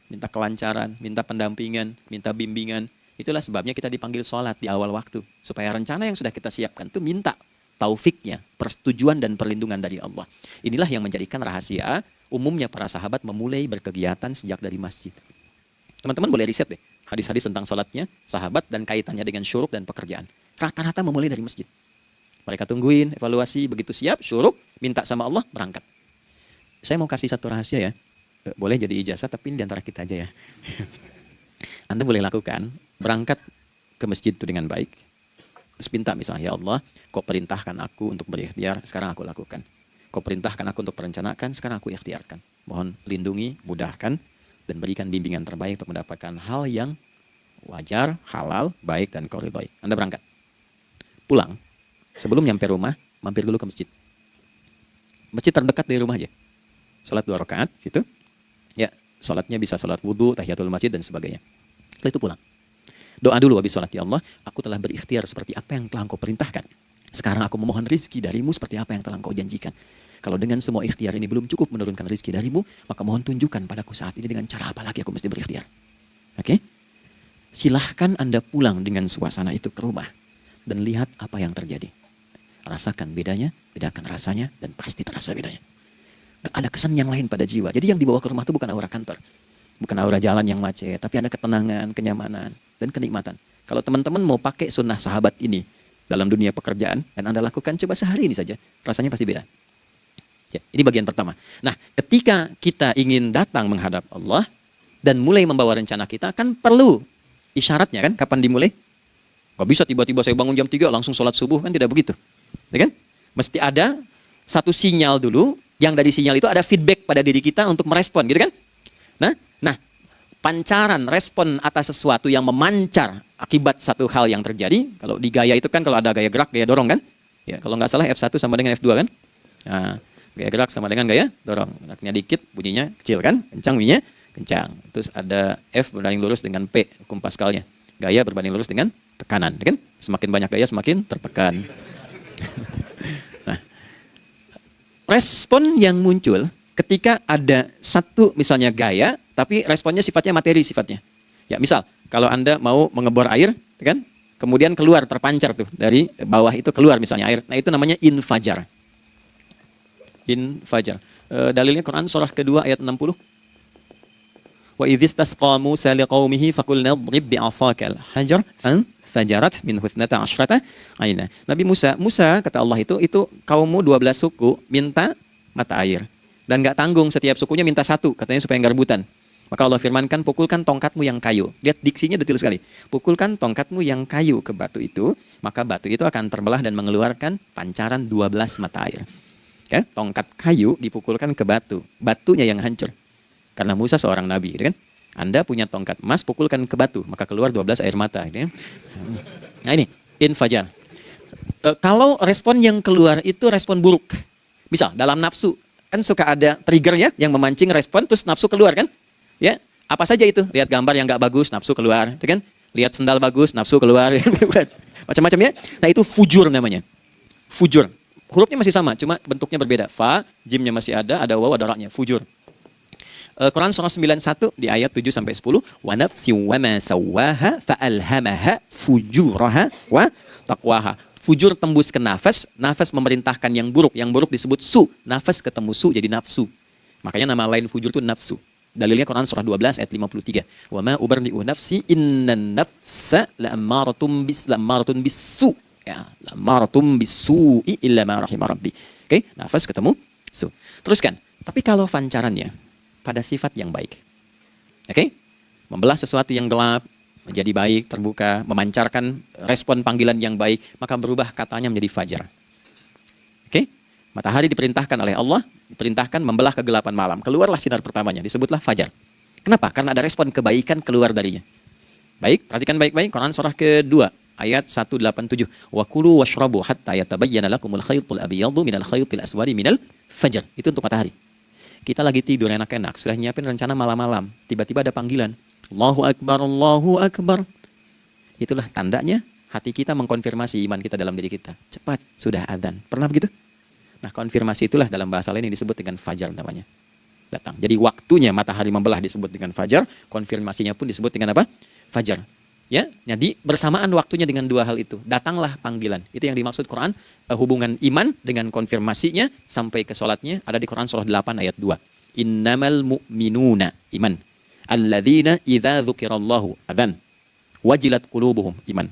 [SPEAKER 2] minta kelancaran, minta pendampingan, minta bimbingan. Itulah sebabnya kita dipanggil sholat di awal waktu. Supaya rencana yang sudah kita siapkan itu minta taufiknya, persetujuan dan perlindungan dari Allah. Inilah yang menjadikan rahasia umumnya para sahabat memulai berkegiatan sejak dari masjid. Teman-teman boleh riset deh. Hadis-hadis tentang sholatnya, sahabat dan kaitannya dengan syuruk dan pekerjaan. Rata-rata memulai dari masjid. Mereka tungguin, evaluasi, begitu siap, syuruk, minta sama Allah, berangkat. Saya mau kasih satu rahasia ya. Boleh jadi ijazah, tapi ini di antara kita aja ya. Anda boleh lakukan, berangkat ke masjid itu dengan baik. Terus minta misalnya, ya Allah, kau perintahkan aku untuk berikhtiar, sekarang aku lakukan. Kau perintahkan aku untuk merencanakan, sekarang aku ikhtiarkan. Mohon lindungi, mudahkan, dan berikan bimbingan terbaik untuk mendapatkan hal yang wajar, halal, baik, dan kau ridhoi. Anda berangkat. Pulang, sebelum nyampe rumah, mampir dulu ke masjid. Masjid terdekat dari rumah aja. Salat 2 rakaat, situ. Ya, salatnya bisa salat wudu, tahiyatul masjid, dan sebagainya. Setelah itu pulang. Doa dulu habis sholat, ya Allah, aku telah berikhtiar seperti apa yang telah engkau perintahkan. Sekarang aku memohon rizki darimu seperti apa yang telah engkau janjikan. Kalau dengan semua ikhtiar ini belum cukup menurunkan rizki darimu, maka mohon tunjukkan padaku saat ini dengan cara apa lagi aku mesti berikhtiar. Oke? Silahkan Anda pulang dengan suasana itu ke rumah dan lihat apa yang terjadi. Rasakan bedanya, bedakan rasanya, dan pasti terasa bedanya. Gak ada kesan yang lain pada jiwa. Jadi yang dibawa ke rumah itu bukan aura kantor. Bukan aura jalan yang macet, tapi ada ketenangan, kenyamanan, dan kenikmatan. Kalau teman-teman mau pakai sunnah sahabat ini dalam dunia pekerjaan, dan Anda lakukan coba sehari ini saja, rasanya pasti beda. Ya, ini bagian pertama. Nah, ketika kita ingin datang menghadap Allah dan mulai membawa rencana kita, kan perlu isyaratnya kan, kapan dimulai? Gak bisa tiba-tiba saya bangun jam 3 langsung sholat subuh, kan tidak begitu. Ya kan? Mesti ada satu sinyal dulu, yang dari sinyal itu ada feedback pada diri kita untuk merespon, gitu kan? Nah, pancaran respon atas sesuatu yang memancar akibat satu hal yang terjadi, kalau di gaya itu kan kalau ada gaya gerak, gaya dorong kan? Ya, kalau nggak salah F1 sama dengan F2 kan? Nah, gaya gerak sama dengan gaya dorong. Geraknya dikit, bunyinya kecil kan? Kencang bunyinya, kencang. Terus ada F berbanding lurus dengan P, hukum Pascalnya. Gaya berbanding lurus dengan tekanan, kan? Semakin banyak gaya, semakin tertekan. Nah, respon yang muncul ketika ada satu misalnya gaya, tapi responnya sifatnya materi sifatnya. Ya, misal kalau Anda mau mengebor air, kan? Kemudian keluar terpancar tuh dari bawah itu keluar misalnya air. Nah, itu namanya infajar. Infajar. Dalilnya Quran surah kedua ayat 60. Wa idzistasqa Musa liqaumihi faqulna idrib bi'asakal hajar fanfajarat min huthnata asyrata aina. Nabi Musa kata Allah itu kaummu 12 suku minta mata air dan enggak tanggung, setiap sukunya minta satu, katanya supaya enggak rebutan. Maka Allah firmankan, pukulkan tongkatmu yang kayu. Lihat diksinya detil sekali. Pukulkan tongkatmu yang kayu ke batu itu, maka batu itu akan terbelah dan mengeluarkan pancaran 12 mata air. Ya, tongkat kayu dipukulkan ke batu, batunya yang hancur. Karena Musa seorang nabi, gitu kan? Anda punya tongkat emas, pukulkan ke batu, maka keluar 12 air mata. Gitu ya. Nah ini, infajar. Kalau respon yang keluar itu respon buruk. Misal, dalam nafsu, kan suka ada triggernya yang memancing respon, terus nafsu keluar kan? Ya, apa saja itu? Lihat gambar yang nggak bagus, nafsu keluar, gitu kan? Lihat sendal bagus, nafsu keluar, macam-macam ya. Nah itu fujur namanya, fujur. Hurufnya masih sama, cuma bentuknya berbeda. Fa, jimnya masih ada waw, ada ra-nya, fujur. Quran surah 91 di ayat 7 sampai 10. Wa nafsi wa ma sawwaha fa alhamaha fujuraha wa taqwaha. Fujur tembus ke nafas, nafas memerintahkan yang buruk disebut su. Nafas ketemu su jadi nafsu. Makanya nama lain fujur itu nafsu. Dalilnya Quran surah 12 ayat 53. Wa ma ubarri'u nafsi innan nafsa la'ammaratun bisu. Ya, la'ammaratun bisu'i illa ma rahima rabbi. Oke, nafas ketemu su. Teruskan. Tapi kalau pancarannya pada sifat yang baik. Oke? Membelah sesuatu yang gelap menjadi baik, terbuka, memancarkan respon panggilan yang baik, maka berubah katanya menjadi fajar. Oke? Matahari diperintahkan oleh Allah, diperintahkan membelah kegelapan malam. Keluarlah sinar pertamanya, disebutlah fajar. Kenapa? Karena ada respon kebaikan keluar darinya. Baik, perhatikan baik-baik Quran surah kedua ayat 187. Wa kulu washrabu hatta yatabayyana lakumul khaytul abyadu minal khaytil aswadi minal fajar. Itu untuk matahari. Kita lagi tidur enak-enak, sudah nyiapin rencana malam-malam, tiba-tiba ada panggilan. Allahu Akbar, Allahu Akbar. Itulah tandanya hati kita mengkonfirmasi iman kita dalam diri kita. Cepat, sudah adzan. Pernah begitu? Nah, konfirmasi itulah dalam bahasa lain yang disebut dengan fajar namanya. Datang. Jadi waktunya matahari membelah disebut dengan fajar, konfirmasinya pun disebut dengan apa? Fajar. Ya, jadi bersamaan waktunya dengan dua hal itu. Datanglah panggilan. Itu yang dimaksud Quran, hubungan iman dengan konfirmasinya sampai ke sholatnya ada di Quran surah 8 ayat 2. Innamal mu'minuna iman. Alladzina idza dzukirallahu adzan. Wajilat qulubuhum iman.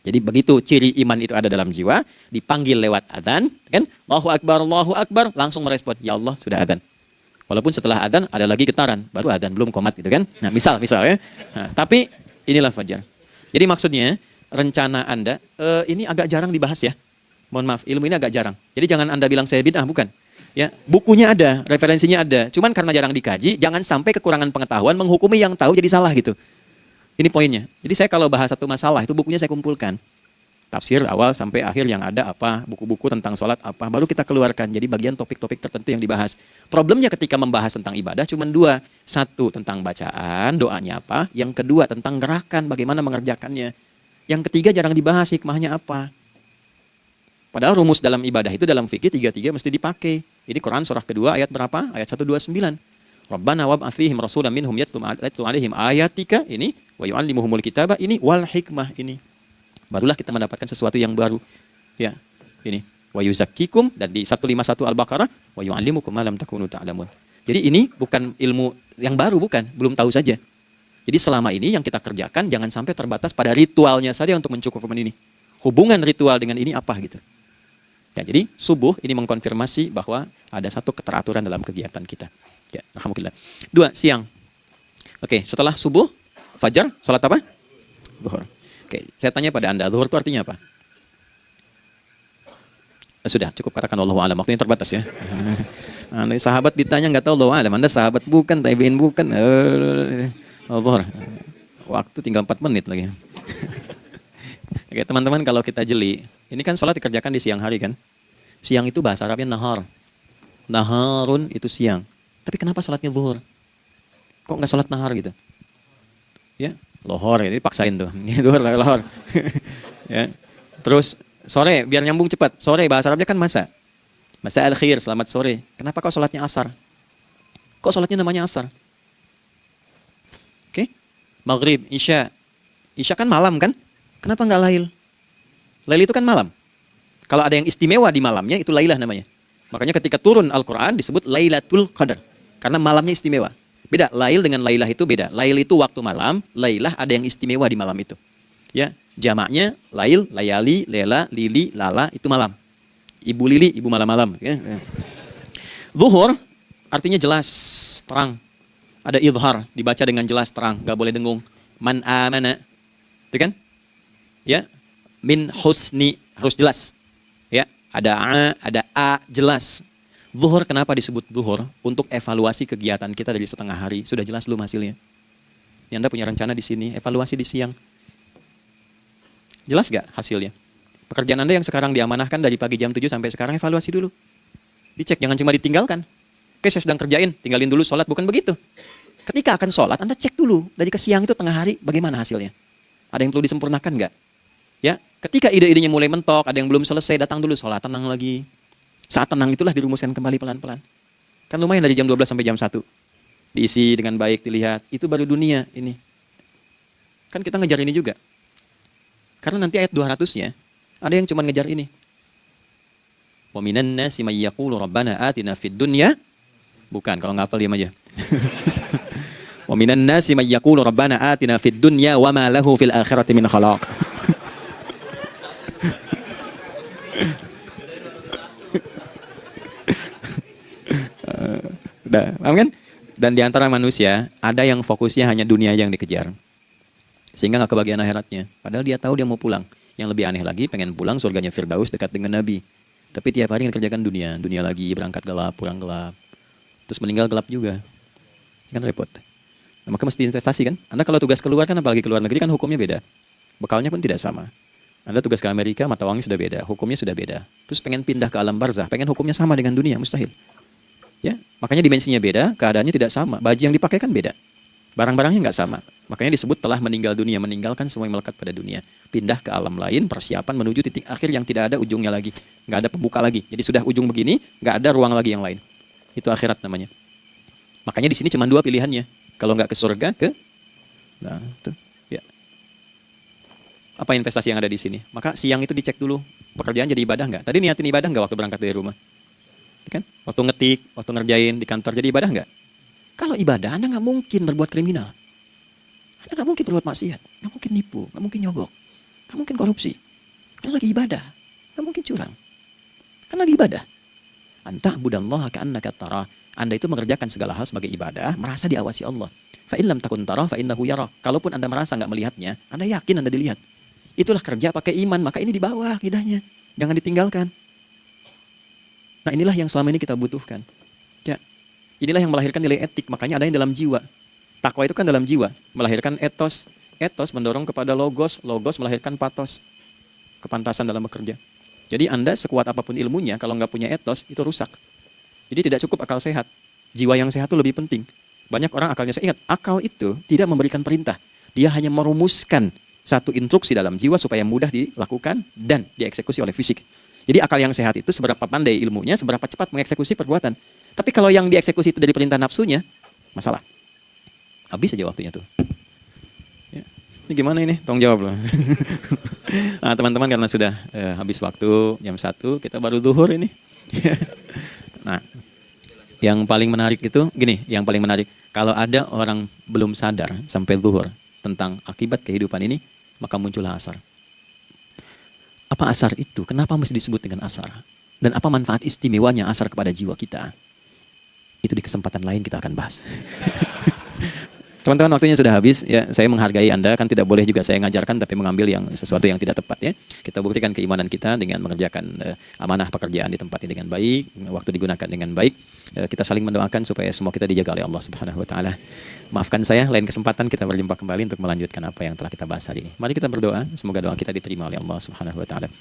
[SPEAKER 2] Jadi begitu ciri iman itu ada dalam jiwa, dipanggil lewat adzan, kan? Allahu Akbar, langsung merespon, ya Allah, sudah adzan. Walaupun setelah adzan ada lagi getaran, baru adzan belum qomat gitu kan. Nah, misal ya. Nah, tapi inilah fajar. Jadi maksudnya rencana Anda ini agak jarang dibahas ya. Mohon maaf, ilmu ini agak jarang. Jadi jangan Anda bilang saya bid'ah, bukan. Ya, bukunya ada, referensinya ada. Cuman karena jarang dikaji, jangan sampai kekurangan pengetahuan menghukumi yang tahu jadi salah gitu. Ini poinnya. Jadi saya kalau bahas satu masalah itu bukunya saya kumpulkan. Tafsir awal sampai akhir yang ada apa, buku-buku tentang sholat apa, baru kita keluarkan. Jadi bagian topik-topik tertentu yang dibahas. Problemnya ketika membahas tentang ibadah cuma dua. Satu tentang bacaan, doanya apa. Yang kedua tentang gerakan, bagaimana mengerjakannya. Yang ketiga jarang dibahas hikmahnya apa. Padahal rumus dalam ibadah itu dalam fikih tiga-tiga mesti dipakai. Ini Quran surah kedua ayat berapa? Ayat 129. Rabbana wab'ats fihim rasulan minhum yatlu 'alaihim ayatika ini wa yu'allimuhumul kitaba ini wal hikmah ini. Barulah kita mendapatkan sesuatu yang baru. Ya, ini wa yuzakkikum dan di 151 Al-Baqarah wa yu'allimukum ma lam takunu ta'lamun. Jadi ini bukan ilmu yang baru, bukan, belum tahu saja. Jadi selama ini yang kita kerjakan jangan sampai terbatas pada ritualnya saja untuk mencukupi ini. Hubungan ritual dengan ini apa gitu. Ya, jadi subuh ini mengkonfirmasi bahwa ada satu keteraturan dalam kegiatan kita. Ya, alhamdulillah. 2, siang. Oke, setelah subuh, fajar, salat apa? Zuhur. Oke, saya tanya pada Anda, zuhur itu artinya apa? Sudah, cukup katakan Allahu a'lam. Waktunya terbatas ya. Anda sahabat ditanya nggak tahu Allahu a'lam. Anda sahabat bukan, tabi'in bukan. Zuhur. Waktu tinggal 4 menit lagi. Oke, teman-teman, kalau kita jeli, ini kan sholat dikerjakan di siang hari kan? Siang itu bahasa Arabnya nahar. Naharun itu siang. Tapi kenapa sholatnya zuhur? Kok nggak sholat nahar gitu? Ya, lohor ya, ini paksain tuh. Zuhur, lohor. Ya. Terus sore, biar nyambung cepat. Sore bahasa Arabnya kan masa. Masa al-khir, selamat sore. Kenapa kok sholatnya asar? Kok sholatnya namanya asar? Oke? Maghrib, isya. Isya kan malam kan? Kenapa nggak lail? Lail itu kan malam. Kalau ada yang istimewa di malamnya, itu lailah namanya. Makanya ketika turun Al-Quran disebut Lailatul Qadar. Karena malamnya istimewa. Beda, lail dengan lailah itu beda. Lail itu waktu malam, lailah ada yang istimewa di malam itu. Ya, jamaknya lail, layali, lela, lili, lala, itu malam. Ibu lili, ibu malam-malam. Ya. Zuhur artinya jelas, terang. Ada idhar, dibaca dengan jelas, terang. Gak boleh dengung. Man amana. Itu kan? Ya, min husni, harus jelas. Ya, ada a jelas. Zuhur kenapa disebut zuhur? Untuk evaluasi kegiatan kita dari setengah hari. Sudah jelas belum hasilnya? Ini Anda punya rencana di sini, evaluasi di siang. Jelas gak hasilnya? Pekerjaan Anda yang sekarang diamanahkan dari pagi jam 7 sampai sekarang, evaluasi dulu. Dicek, jangan cuma ditinggalkan. Oke, saya sedang kerjain, tinggalin dulu sholat, bukan begitu. Ketika akan sholat, Anda cek dulu. Dari ke siang itu tengah hari, bagaimana hasilnya? Ada yang perlu disempurnakan nggak? Ya, ketika ide-idenya mulai mentok, ada yang belum selesai, datang dulu sholat, tenang lagi. Saat tenang itulah dirumuskan kembali pelan-pelan. Kan lumayan dari jam 12 sampai jam 1. Diisi dengan baik, dilihat. Itu baru dunia ini. Kan kita ngejar ini juga. Karena nanti ayat 200-nya, ada yang cuma ngejar ini. Wa minan nasi may yaqulu rabbana atina fid dunya. Bukan, kalau nggak hafal diam aja. Wa minan nasi may yaqulu rabbana atina fid dunya wa ma lahu fil akhirati min khalaq. Paham kan? Dan di antara manusia ada yang fokusnya hanya dunia yang dikejar. Sehingga nggak kebagian akhiratnya. Padahal dia tahu dia mau pulang. Yang lebih aneh lagi, pengen pulang surganya Firdaus dekat dengan Nabi. Tapi tiap hari ngerjakan dunia. Dunia lagi, berangkat gelap, pulang gelap. Terus meninggal gelap juga. Kan repot. Nah, maka mesti investasi kan? Anda kalau tugas keluar kan, apalagi keluar negeri kan hukumnya beda. Bekalnya pun tidak sama. Anda tugas ke Amerika, mata uangnya sudah beda. Hukumnya sudah beda. Terus pengen pindah ke alam barzah. Pengen hukumnya sama dengan dunia, mustahil. Ya, makanya dimensinya beda, keadaannya tidak sama. Baju yang dipakai kan beda. Barang-barangnya nggak sama. Makanya disebut telah meninggal dunia, meninggalkan semua yang melekat pada dunia. Pindah ke alam lain, persiapan menuju titik akhir yang tidak ada ujungnya lagi. Nggak ada pembuka lagi. Jadi sudah ujung begini, nggak ada ruang lagi yang lain. Itu akhirat namanya. Makanya di sini cuma 2 pilihannya. Kalau nggak ke surga, nah, itu. Ya. Apa investasi yang ada di sini? Maka siang itu dicek dulu. Pekerjaan jadi ibadah nggak? Tadi niatin ibadah nggak waktu berangkat dari rumah? Kan? Waktu ngetik, waktu ngerjain di kantor, jadi ibadah nggak? Kalau ibadah, Anda nggak mungkin berbuat kriminal. Anda nggak mungkin berbuat maksiat. Nggak mungkin nipu, nggak mungkin nyogok. Nggak mungkin korupsi. Kan lagi ibadah. Nggak mungkin curang. Kan lagi ibadah. Anta budallaha ka'annaka tarah. Anda itu mengerjakan segala hal sebagai ibadah, merasa diawasi Allah. Fa in lam takun tarah fa innahu yarah. Kalaupun Anda merasa nggak melihatnya, Anda yakin Anda dilihat. Itulah kerja pakai iman, maka ini di bawah akidahnya. Jangan ditinggalkan. Nah, inilah yang selama ini kita butuhkan. Ya. Inilah yang melahirkan nilai etik, makanya ada yang dalam jiwa. Takwa itu kan dalam jiwa, melahirkan etos. Etos mendorong kepada logos, logos melahirkan patos. Kepantasan dalam bekerja. Jadi Anda sekuat apapun ilmunya, kalau nggak punya etos, itu rusak. Jadi tidak cukup akal sehat. Jiwa yang sehat itu lebih penting. Banyak orang akalnya sehat. Akal itu tidak memberikan perintah. Dia hanya merumuskan satu instruksi dalam jiwa supaya mudah dilakukan dan dieksekusi oleh fisik. Jadi akal yang sehat itu seberapa pandai ilmunya, seberapa cepat mengeksekusi perbuatan. Tapi kalau yang dieksekusi itu dari perintah nafsunya, masalah. Habis saja waktunya tuh. Ya. Ini gimana ini? Tolong jawab loh. Nah, teman-teman, karena sudah habis waktu jam 1, kita baru zuhur ini. Nah, yang paling menarik itu, gini, yang paling menarik. Kalau ada orang belum sadar sampai zuhur tentang akibat kehidupan ini, maka muncullah asar. Apa asar itu? Kenapa mesti disebut dengan asar? Dan apa manfaat istimewanya asar kepada jiwa kita? Itu di kesempatan lain kita akan bahas. Teman-teman, waktunya sudah habis ya. Saya menghargai Anda, kan tidak boleh juga saya ngajarkan tapi mengambil yang sesuatu yang tidak tepat ya. Kita buktikan keimanan kita dengan mengerjakan amanah pekerjaan di tempat ini dengan baik, waktu digunakan dengan baik. Kita saling mendoakan supaya semua kita dijaga oleh Allah Subhanahu wa taala. Maafkan saya, lain kesempatan kita berjumpa kembali untuk melanjutkan apa yang telah kita bahas hari ini. Mari kita berdoa, semoga doa kita diterima oleh Allah Subhanahu wa taala.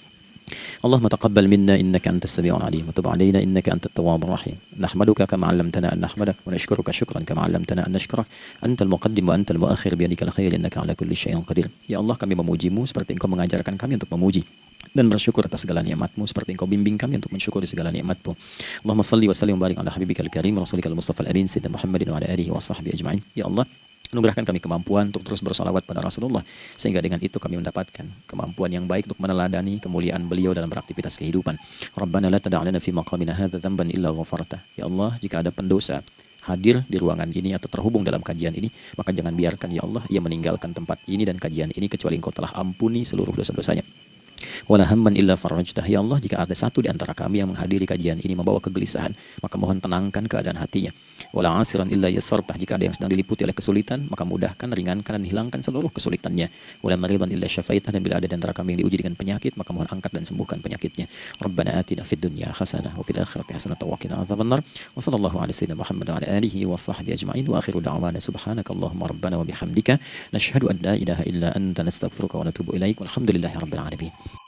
[SPEAKER 2] اللهم تقبل منا إنك أنت السميع العليم وتب علينا إنك أنت التواب الرحيم نحمدك كما علمتنا أن نحمدك ونشكرك شكرا كما علمتنا أن نشكرك أنت المقدم وأنت المؤخر بيدك الخير إنك على كل شيء قدير. Ya Allah, kami memujimu seperti Engkau mengajarkan kami untuk memuji dan bersyukur atas segala nikmat-Mu seperti Engkau bimbing kami untuk mensyukuri segala nikmat-Mu. Allahumma salli wa sallim wa barik ala habibikal karim rasulika al-mustafa al-amin sayyidina Muhammadin wa ala alihi wa sahbihi ajma'in. Ya Allah, anugerahkan kami kemampuan untuk terus bersalawat pada Rasulullah, sehingga dengan itu kami mendapatkan kemampuan yang baik untuk meneladani kemuliaan beliau dalam beraktivitas kehidupan. Rabbana la tada' lana fi maqamina hadza dhanban illa ghafarta. Ya Allah, jika ada pendosa hadir di ruangan ini atau terhubung dalam kajian ini, maka jangan biarkan ya Allah ia meninggalkan tempat ini dan kajian ini kecuali Engkau telah ampuni seluruh dosa-dosanya. Wala hamman illa farajtah. Ya Allah, jika ada satu di antara kami yang menghadiri kajian ini membawa kegelisahan, maka mohon tenangkan keadaan hatinya. Wala asiran illa yasartah. Jika ada yang sedang diliputi oleh kesulitan, maka mudahkan, ringankan dan hilangkan seluruh kesulitannya. Wala maridan illa syafaitah. Dan bila ada di antara kami yang diuji dengan penyakit, maka mohon angkat dan sembuhkan penyakitnya. Rabbana atina fid dunya hasanah wa fil akhirati hasanah wa qina adzabannar. Wa sallallahu ala sayyidina Muhammad wa ala alihi wa sahbihi ajma'in. Wa akhiru da'wana subhanakallahumma rabbana wa bihamdika nashhadu an la ilaha illa anta nastaghfiruka wa natubu ilaik. Walhamdulillahi rabbil alamin.